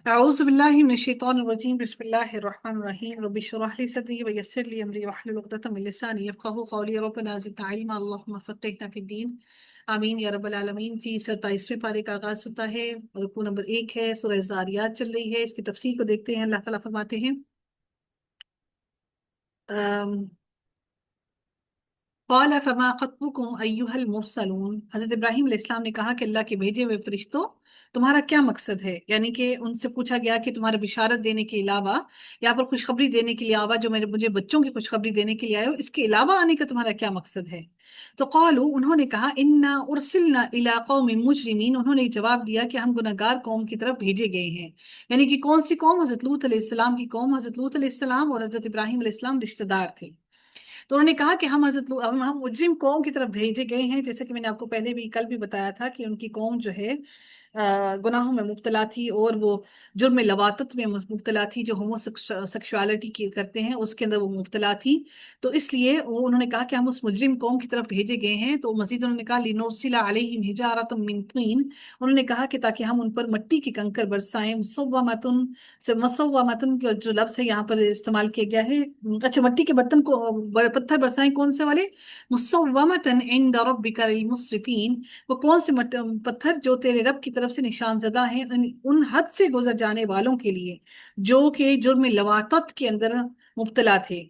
أعوذ بالله من الشيطان الرجيم بسم الله الرحمن الرحيم رب اشرح لي صدري ويسر لي أمري واحلل عقدة من لساني يفقهوا قولي ربنا زدنا علما اللهم فقهنا في الدين آمین یا رب العالمین۔ جی 27ویں پارے کا آغاز ہوتا ہے، رکوع نمبر 1 ہے، سورہ زاریات چل رہی ہے۔ اس کی تفسیر کو دیکھتے ہیں۔ اللہ تعالیٰ فرماتے ہیں قال فما خطبكم ایھا المرسلون، حضرت ابراہیم علیہ السلام نے کہا کہ اللہ کے بھیجے ہوئے فرشتوں تمہارا کیا مقصد ہے؟ یعنی کہ ان سے پوچھا گیا کہ تمہارا بشارت دینے کے علاوہ، یہاں پر خوشخبری دینے کے علاوہ، جو مجھے بچوں کی خوشخبری دینے کے لیے آئے ہو، اس کے علاوہ آنے کا تمہارا کیا مقصد ہے؟ تو قالوا، انہوں نے کہا انا ارسلنا الی قوم مجرمین، انہوں نے جواب دیا کہ ہم گناہگار قوم کی طرف بھیجے گئے ہیں۔ یعنی کہ کون سی قوم؟ حضرت لوط علیہ السلام کی قوم۔ حضرت لوط علیہ السلام اور حضرت ابراہیم علیہ السلام رشتہ دار تھے۔ تو انہوں نے کہا کہ ہم مجرم قوم کی طرف بھیجے گئے ہیں، جیسے کہ میں نے آپ کو پہلے بھی کل بھی بتایا تھا کہ ان کی قوم جو ہے گناہوں میں مبتلا تھی، اور وہ جرم لواطت میں مبتلا تھی، جو ہومو سیکشوالٹی کی کرتے ہیں اس کے اندر وہ مبتلا تھی۔ تو اس لیے انہوں نے کہا کہ ہم اس مجرم قوم کی طرف بھیجے گئے ہیں۔ تو مزید انہوں نے کہا لِنُرْسِلَ عَلَيْهِمْ حِجَارَةً مِّن طِينٍ، انہوں نے کہا کہ تاکہ ہم ان پر مٹی کے کنکر برسائیں۔ مسومتن کا جو لفظ ہے یہاں پر استعمال کیا گیا ہے، اچھا مٹی کے برتن کو پتھر برسائیں، کون سے والے؟ مسومتن عند ربک للمسرفین، وہ کون سے پتھر جو تیرے رب کی طرف سے نشان زدہ ہیں ان حد سے گزر جانے والوں کے لیے جو کہ جرم لواطت کے اندر مبتلا تھے۔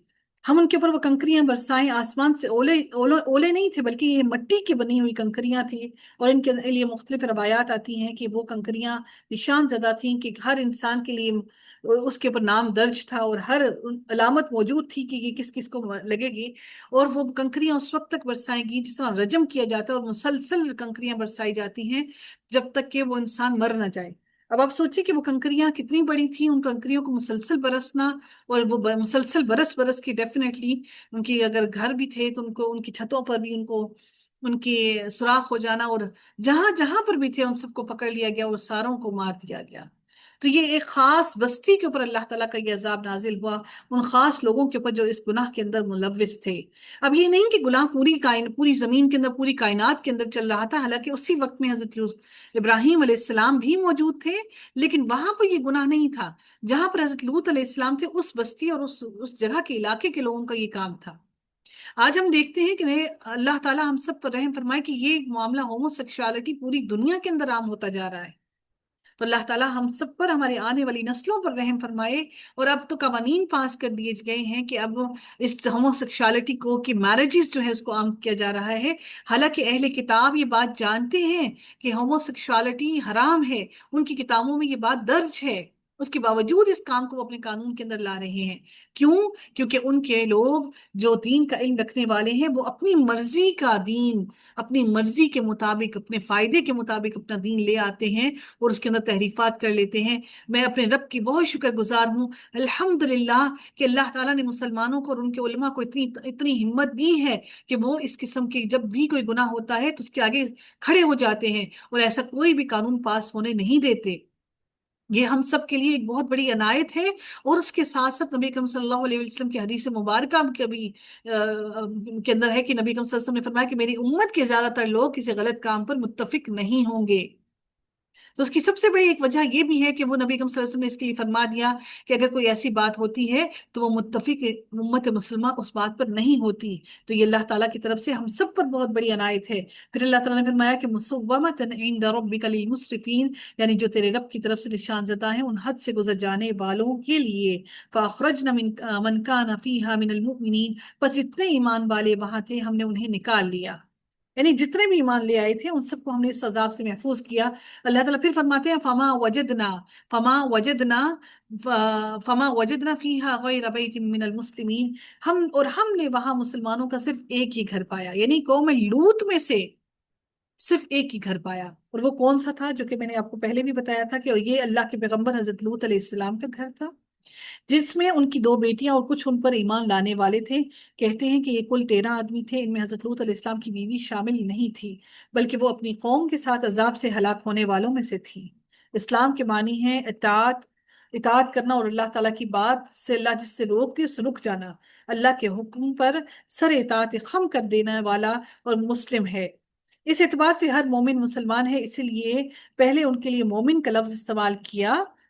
ہم ان کے اوپر وہ کنکریاں برسائیں، آسمان سے اولے نہیں تھے، بلکہ یہ مٹی کی بنی ہوئی کنکریاں تھیں، اور ان کے لیے مختلف روایات آتی ہیں کہ وہ کنکریاں نشان زدہ تھیں کہ ہر انسان کے لیے اس کے اوپر نام درج تھا، اور ہر علامت موجود تھی کہ یہ کس کس کو لگے گی۔ اور وہ کنکریاں اس وقت تک برسائیں گی جس طرح رجم کیا جاتا ہے، اور مسلسل کنکریاں برسائی جاتی ہیں جب تک کہ وہ انسان مر نہ جائے۔ اب آپ سوچیں کہ وہ کنکریاں کتنی بڑی تھیں، ان کنکریوں کو مسلسل برسنا، اور وہ مسلسل برس برس کی ڈیفینیٹلی ان کی اگر گھر بھی تھے تو ان کو ان کی چھتوں پر بھی ان کے سوراخ ہو جانا، اور جہاں جہاں پر بھی تھے ان سب کو پکڑ لیا گیا اور ساروں کو مار دیا گیا۔ تو یہ ایک خاص بستی کے اوپر اللہ تعالیٰ کا یہ عذاب نازل ہوا، ان خاص لوگوں کے اوپر جو اس گناہ کے اندر ملوث تھے۔ اب یہ نہیں کہ گناہ پوری زمین کے اندر، پوری کائنات کے اندر چل رہا تھا، حالانکہ اسی وقت میں حضرت ابراہیم علیہ السلام بھی موجود تھے، لیکن وہاں پر یہ گناہ نہیں تھا۔ جہاں پر حضرت لوط علیہ السلام تھے، اس بستی اور اس جگہ کے علاقے کے لوگوں کا یہ کام تھا۔ آج ہم دیکھتے ہیں کہ اللہ تعالیٰ ہم سب پر رحم فرمائے کہ یہ معاملہ ہومو سیکشوالٹی پوری دنیا کے اندر عام ہوتا جا رہا ہے۔ تو اللہ تعالیٰ ہم سب پر، ہمارے آنے والی نسلوں پر رحم فرمائے۔ اور اب تو قوانین پاس کر دیے گئے ہیں کہ اب اس ہومو سیکشوالٹی کو، کہ میرجز جو ہے اس کو عام کیا جا رہا ہے۔ حالانکہ اہل کتاب یہ بات جانتے ہیں کہ ہومو سیکشوالٹی حرام ہے، ان کی کتابوں میں یہ بات درج ہے، اس کے باوجود اس کام کو وہ اپنے قانون کے اندر لا رہے ہیں۔ کیوں؟ کیونکہ ان کے لوگ جو دین کا علم رکھنے والے ہیں، وہ اپنی مرضی کا دین، اپنی مرضی کے مطابق، اپنے فائدے کے مطابق اپنا دین لے آتے ہیں اور اس کے اندر تحریفات کر لیتے ہیں۔ میں اپنے رب کی بہت شکر گزار ہوں الحمدللہ کہ اللہ تعالیٰ نے مسلمانوں کو اور ان کے علماء کو اتنی ہمت دی ہے کہ وہ اس قسم کے جب بھی کوئی گناہ ہوتا ہے تو اس کے آگے کھڑے ہو جاتے ہیں اور ایسا کوئی بھی قانون پاس ہونے نہیں دیتے۔ یہ ہم سب کے لیے ایک بہت بڑی عنایت ہے۔ اور اس کے ساتھ ساتھ نبی اکرم صلی اللہ علیہ وسلم کی حدیث مبارکہ کے اندر ہے کہ نبی اکرم صلی اللہ علیہ وسلم نے فرمایا کہ میری امت کے زیادہ تر لوگ کسی غلط کام پر متفق نہیں ہوں گے۔ تو اس کی سب سے بڑی ایک وجہ یہ بھی ہے کہ وہ نبی اکرم صلی اللہ علیہ وسلم نے اس کے لیے فرما دیا کہ اگر کوئی ایسی بات ہوتی ہے تو وہ متفق امت مسلمہ اس بات پر نہیں ہوتی۔ تو یہ اللہ تعالیٰ کی طرف سے ہم سب پر بہت بڑی عنایت ہے۔ پھر اللہ تعالیٰ نے فرمایا کہ مسومۃ عند ربک للمسرفین، یعنی جو تیرے رب کی طرف سے نشان زدہ ہیں ان حد سے گزر جانے والوں کے لیے۔ فاخرجنا من کان فیہا من المؤمنین، بس اتنے ایمان والے وہاں تھے ہم نے انہیں نکال لیا، یعنی جتنے بھی ایمان لے آئے تھے ان سب کو ہم نے اس عذاب سے محفوظ کیا۔ اللہ تعالیٰ پھر فرماتے ہیں فما وجدنا فیہا غیر بیت من المسلمین، ہم نے وہاں مسلمانوں کا صرف ایک ہی گھر پایا، یعنی قوم لوط میں سے صرف ایک ہی گھر پایا۔ اور وہ کون سا تھا؟ جو کہ میں نے آپ کو پہلے بھی بتایا تھا کہ یہ اللہ کے پیغمبر حضرت لوط علیہ السلام کا گھر تھا، جس میں ان کی 2 بیٹیاں اور کچھ ان پر ایمان لانے والے تھے۔ کہتے ہیں کہ یہ کل 13 آدمی تھے، ان میں حضرت لوط علیہ السلام کی بیوی شامل نہیں تھی، بلکہ وہ اپنی قوم کے ساتھ عذاب سے ہلاک ہونے والوں میں سے تھی۔ اسلام کے معنی ہے اطاعت کرنا، اور اللہ تعالیٰ کی بات سے، اللہ جس سے روکتی اس سے رک جانا، اللہ کے حکم پر سر اطاعت خم کر دینے والا اور مسلم ہے۔ اس اعتبار سے ہر مومن مسلمان ہے، اسی لیے پہلے ان کے لیے مومن کا لفظ استعمال کیا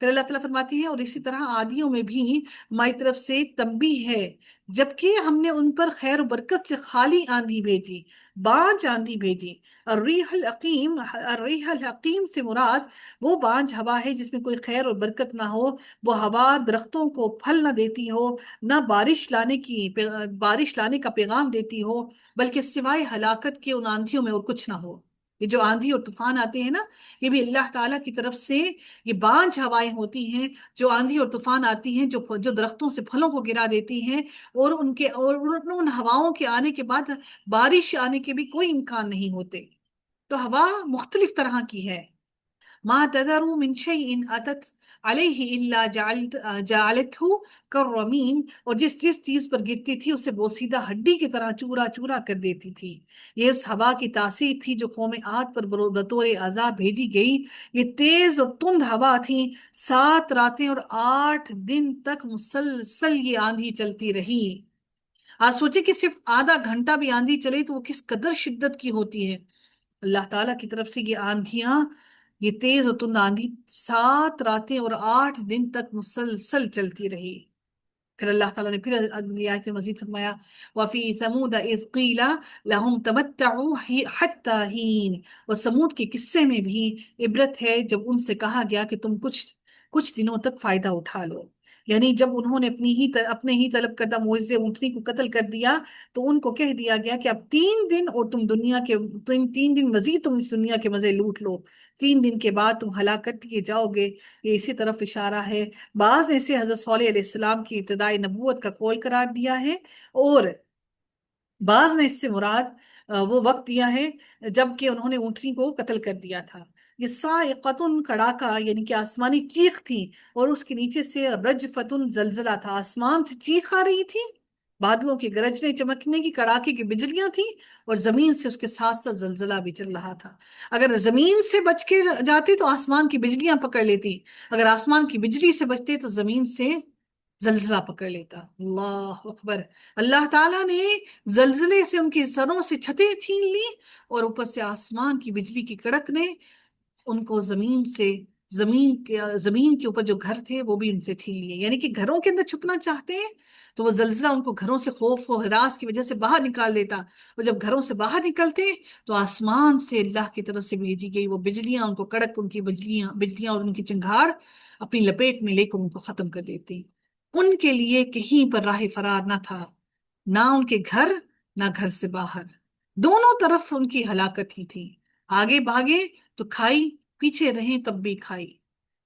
پھر اللہ تعالیٰ فرماتی ہے اور اسی طرح عادیوں میں بھی ہماری طرف سے تنبیہ ہے، جبکہ ہم نے ان پر خیر و برکت سے خالی آندھی بھیجی، بانجھ آندھی بھیجی۔ الریح الحقیم سے مراد وہ بانجھ ہوا ہے جس میں کوئی خیر اور برکت نہ ہو، وہ ہوا درختوں کو پھل نہ دیتی ہو، نہ بارش لانے کا پیغام دیتی ہو، بلکہ سوائے ہلاکت کے ان آندھیوں میں اور کچھ نہ ہو۔ یہ جو آندھی اور طوفان آتے ہیں نا، یہ بھی اللہ تعالیٰ کی طرف سے یہ بانجھ ہوائیں ہوتی ہیں، جو آندھی اور طوفان آتی ہیں، جو درختوں سے پھلوں کو گرا دیتی ہیں، اور ان ہواؤں کے آنے کے بعد بارش آنے کے بھی کوئی امکان نہیں ہوتے۔ تو ہوا مختلف طرح کی ہے۔ ما تذر من شيء اتت عليه الا جعلته كالرميم، اور جس چیز پر گرتی تھی اسے بوسیدہ ہڈی کی طرح چورا چورا کر دیتی تھی۔ یہ اس ہوا کی تاثیر تھی جو قوم عاد پر بطور عذاب بھیجی گئی۔ یہ تیز اور تند ہوا تھی، 7 راتیں اور 8 دن تک مسلسل یہ آندھی چلتی رہی۔ آپ سوچیں کہ صرف آدھا گھنٹہ بھی آندھی چلے تو وہ کس قدر شدت کی ہوتی ہے۔ اللہ تعالیٰ کی طرف سے یہ آندھیاں، یہ تیز و تند آندھی 7 راتیں اور 8 دن تک مسلسل چلتی رہی۔ پھر اللہ تعالیٰ نے پھر اگلی آیت میں مزید فرمایا وَفِي ثَمُودَ إِذْ قِيلَ لَهُمْ تَمَتَّعُوا حَتَّى حِينٍ، اور سمود کے قصے میں بھی عبرت ہے جب ان سے کہا گیا کہ تم کچھ دنوں تک فائدہ اٹھا لو۔ یعنی جب انہوں نے اپنے ہی طلب کردہ معجزے اونٹنی کو قتل کر دیا تو ان کو کہہ دیا گیا کہ اب 3 دن اور تم 3 دن مزید تم اس دنیا کے مزے لوٹ لو، 3 دن کے بعد تم ہلاکت کیے جاؤ گے۔ یہ اسی طرف اشارہ ہے۔ بعض ایسے حضرت صالح علیہ السلام کی ابتدائی نبوت کا قول قرار دیا ہے، اور بعض نے اس سے مراد وہ وقت دیا ہے جب کہ انہوں نے اونٹنی کو قتل کر دیا تھا۔ یہ صاعقۃ کڑاکا یعنی کہ آسمانی چیخ تھی، اور اس کے نیچے سے رجفۃ زلزلہ تھا، آسمان سے چیخ آ رہی تھی، بادلوں کے گرجنے چمکنے کی کڑاکے کی بجلیاں تھیں، اور زمین سے اس کے ساتھ ساتھ زلزلہ بھی چل رہا تھا۔ اگر زمین سے بچ کے جاتے تو آسمان کی بجلیاں پکڑ لیتی، اگر آسمان کی بجلی سے بچتے تو زمین سے زلزلہ پکڑ لیتا۔ اللہ اکبر۔ اللہ تعالیٰ نے زلزلے سے ان کی سروں سے چھتیں چھین لی، اور اوپر سے آسمان کی بجلی کی کڑک نے ان کو زمین کے اوپر جو گھر تھے وہ بھی ان سے چھین لیے۔ یعنی کہ گھروں کے اندر چھپنا چاہتے ہیں تو وہ زلزلہ ان کو گھروں سے خوف و ہراس کی وجہ سے باہر نکال دیتا، اور جب گھروں سے باہر نکلتے تو آسمان سے اللہ کی طرف سے بھیجی گئی وہ بجلیاں ان کو کڑک، ان کی بجلیاں اور ان کی چنگھاڑ اپنی لپیٹ میں لے کر ان کو ختم کر دیتی۔ ان کے لیے کہیں پر راہ فرار نہ تھا، نہ ان کے گھر، نہ گھر سے باہر، دونوں طرف ان کی ہلاکت ہی تھی۔ آگے بھاگے تو کھائی، پیچھے رہیں تب بھی کھائی۔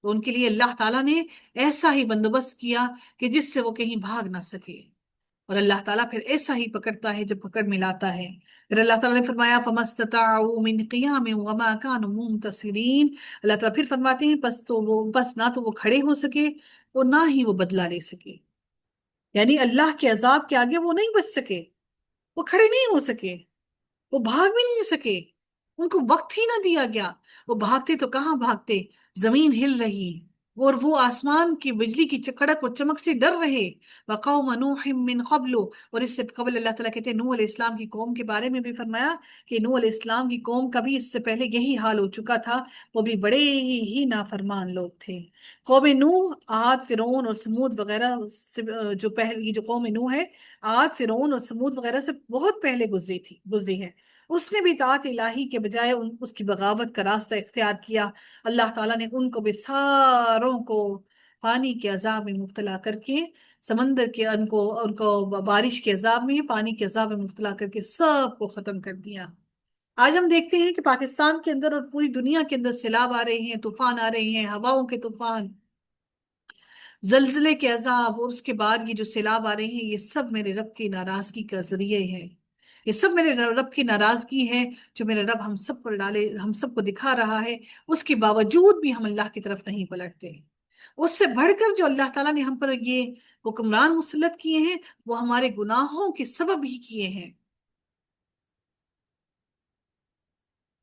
تو ان کے لیے اللہ تعالیٰ نے ایسا ہی بندوبست کیا کہ جس سے وہ کہیں بھاگ نہ سکے، اور اللہ تعالیٰ پھر ایسا ہی پکڑتا ہے جب پکڑ میں لاتا ہے۔ پھر اللہ تعالیٰ نے فرمایا فَمَا اسْتَطَاعُوا مِنْ قِيَامٍ وَمَا كَانُوا مُنْتَصِرِينَ، اللہ تعالیٰ پھر فرماتے ہیں بس نہ تو وہ کھڑے ہو سکے اور نہ ہی وہ بدلہ لے سکے۔ یعنی اللہ کے عذاب کے آگے وہ نہیں بچ سکے، وہ کھڑے نہیں ہو سکے، وہ بھاگ بھی نہیں سکے، ان کو وقت ہی نہ دیا گیا۔ وہ بھاگتے تو کہاں بھاگتے، زمین ہل رہی، اور وہ آسمان کی بجلی کی کڑک اور چمک سے ڈر رہے۔ وَقَوْمَ نُوحٍ مِّن قَبْلُ، اور اس سے قبل اللہ تعالیٰ کہتے ہیں نوح علیہ السلام کی قوم کے بارے میں بھی فرمایا کہ نوح علیہ السلام کی قوم کا بھی اس سے پہلے یہی حال ہو چکا تھا، وہ بھی بڑے ہی نافرمان لوگ تھے۔ قوم نوح، عاد، فرعون اور سمود وغیرہ سے یہ جو قوم نوح ہے، عاد، فرعون اور سمود وغیرہ سے بہت پہلے گزری ہے۔ اس نے بھی اطاعت الہی کے بجائے اس کی بغاوت کا راستہ اختیار کیا۔ اللہ تعالیٰ نے ان کو بھی ساروں کو پانی کے عذاب میں مبتلا کر کے، سمندر کے ان کو بارش کے عذاب میں، پانی کے عذاب میں مبتلا کر کے سب کو ختم کر دیا۔ آج ہم دیکھتے ہیں کہ پاکستان کے اندر اور پوری دنیا کے اندر سیلاب آ رہے ہیں، طوفان آ رہے ہیں، ہواؤں کے طوفان، زلزلے کے عذاب، اور اس کے بعد یہ جو سیلاب آ رہے ہیں، یہ سب میرے رب کی ناراضگی کا ذریعہ ہے۔ یہ سب میرے رب کی ناراضگی ہے جو میرے رب ہم سب پر ڈالے، ہم سب کو دکھا رہا ہے۔ اس کے باوجود بھی ہم اللہ کی طرف نہیں پلٹتے۔ اس سے بڑھ کر جو اللہ تعالیٰ نے ہم پر یہ حکمران مسلط کیے ہیں وہ ہمارے گناہوں کے سبب ہی کیے ہیں۔